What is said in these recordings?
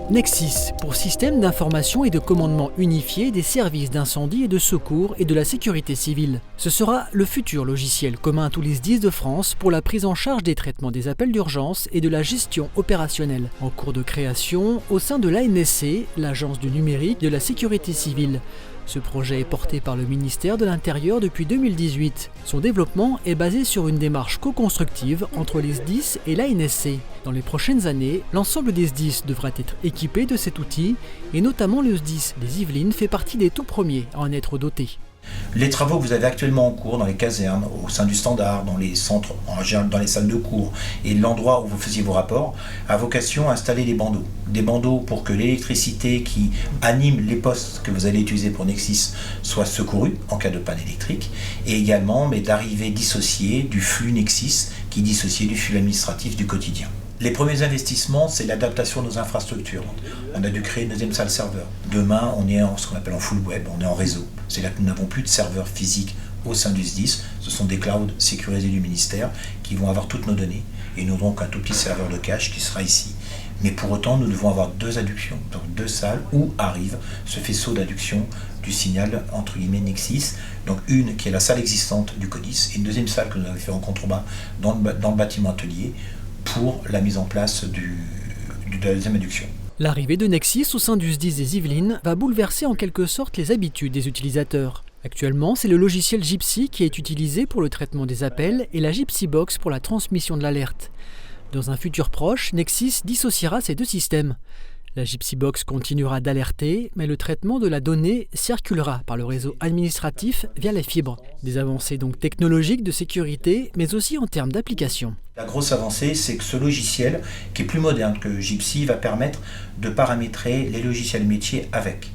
Nexsys, pour système d'information et de commandement unifié des services d'incendie et de secours et de la sécurité civile. Ce sera le futur logiciel commun à tous les SDIS de France pour la prise en charge des traitements des appels d'urgence et de la gestion opérationnelle. En cours de création au sein de l'ANSC, l'Agence du numérique de la sécurité civile. Ce projet est porté par le ministère de l'Intérieur depuis 2018. Son développement est basé sur une démarche co-constructive entre les SDIS et l'ANSC. Dans les prochaines années, l'ensemble des SDIS devra être équipé de cet outil et notamment le SDIS des Yvelines fait partie des tout premiers à en être doté. Les travaux que vous avez actuellement en cours dans les casernes, au sein du standard, dans les centres, dans les salles de cours et l'endroit où vous faisiez vos rapports, a vocation à installer des bandeaux. Des bandeaux pour que l'électricité qui anime les postes que vous allez utiliser pour Nexsys soit secourue en cas de panne électrique et également d'arriver dissociée du flux Nexsys qui est dissocié du flux administratif du quotidien. Les premiers investissements, c'est l'adaptation de nos infrastructures. On a dû créer une deuxième salle serveur. Demain, on est en ce qu'on appelle en full web, on est en réseau. C'est là que nous n'avons plus de serveurs physiques au sein du SDIS. Ce sont des clouds sécurisés du ministère qui vont avoir toutes nos données. Et nous aurons qu'un tout petit serveur de cache qui sera ici. Mais pour autant, nous devons avoir deux adductions, donc deux salles où arrive ce faisceau d'adduction du signal entre guillemets Nexsys. Donc une qui est la salle existante du CODIS et une deuxième salle que nous avons fait en contrebas dans le bâtiment atelier pour la mise en place de la deuxième adduction. L'arrivée de Nexsys au sein du SDIS des Yvelines va bouleverser en quelque sorte les habitudes des utilisateurs. Actuellement, c'est le logiciel Gypsy qui est utilisé pour le traitement des appels et la Gypsy Box pour la transmission de l'alerte. Dans un futur proche, Nexsys dissociera ces deux systèmes. La Gypsy Box continuera d'alerter, mais le traitement de la donnée circulera par le réseau administratif via les fibres. Des avancées donc technologiques de sécurité, mais aussi en termes d'application. La grosse avancée, c'est que ce logiciel, qui est plus moderne que Gypsy, va permettre de paramétrer les logiciels métiers avec.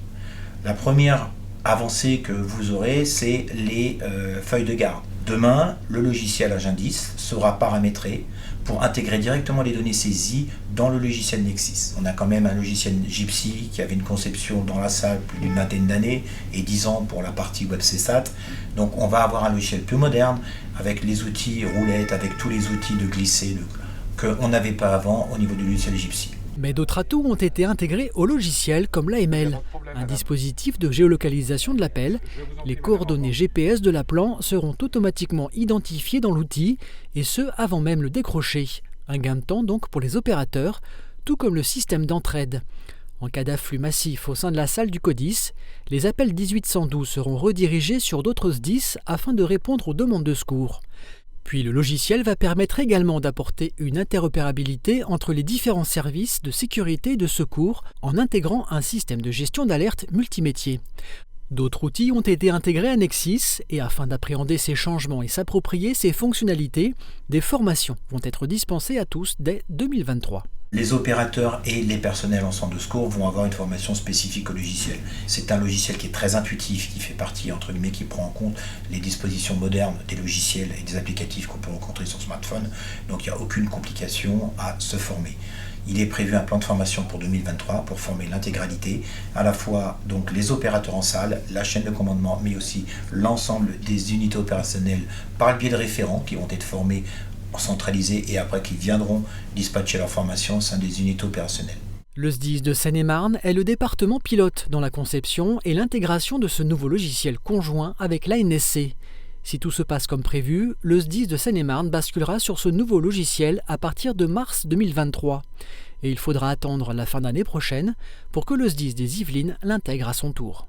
La première avancée que vous aurez, c'est les feuilles de garde. Demain, le logiciel Agendis sera paramétré pour intégrer directement les données saisies dans le logiciel Nexsys. On a quand même un logiciel Gypsy qui avait une conception dans la salle plus d'une vingtaine d'années et 10 ans pour la partie web CSAT. Donc on va avoir un logiciel plus moderne avec les outils roulettes, avec tous les outils de glisser qu'on n'avait pas avant au niveau du logiciel Gypsy. Mais d'autres atouts ont été intégrés au logiciel comme l'AML, un dispositif de géolocalisation de l'appel. Les coordonnées GPS de l'appelant seront automatiquement identifiées dans l'outil, et ce avant même le décrocher. Un gain de temps donc pour les opérateurs, tout comme le système d'entraide. En cas d'afflux massif au sein de la salle du CODIS, les appels 1812 seront redirigés sur d'autres SDIS afin de répondre aux demandes de secours. Puis le logiciel va permettre également d'apporter une interopérabilité entre les différents services de sécurité et de secours en intégrant un système de gestion d'alerte multimétier. D'autres outils ont été intégrés à Nexsys et afin d'appréhender ces changements et s'approprier ces fonctionnalités, des formations vont être dispensées à tous dès 2023. Les opérateurs et les personnels en centre de secours vont avoir une formation spécifique au logiciel. C'est un logiciel qui est très intuitif, qui fait partie, entre guillemets, qui prend en compte les dispositions modernes des logiciels et des applicatifs qu'on peut rencontrer sur smartphone. Donc il n'y a aucune complication à se former. Il est prévu un plan de formation pour 2023 pour former l'intégralité, à la fois donc les opérateurs en salle, la chaîne de commandement, mais aussi l'ensemble des unités opérationnelles par le biais de référents qui vont être formés centralisés et après qui viendront dispatcher leur formation au sein des unités opérationnelles. Le SDIS de Seine-et-Marne est le département pilote dans la conception et l'intégration de ce nouveau logiciel conjoint avec l'ANSC. Si tout se passe comme prévu, le SDIS de Seine-et-Marne basculera sur ce nouveau logiciel à partir de mars 2023. Et il faudra attendre la fin d'année prochaine pour que le SDIS des Yvelines l'intègre à son tour.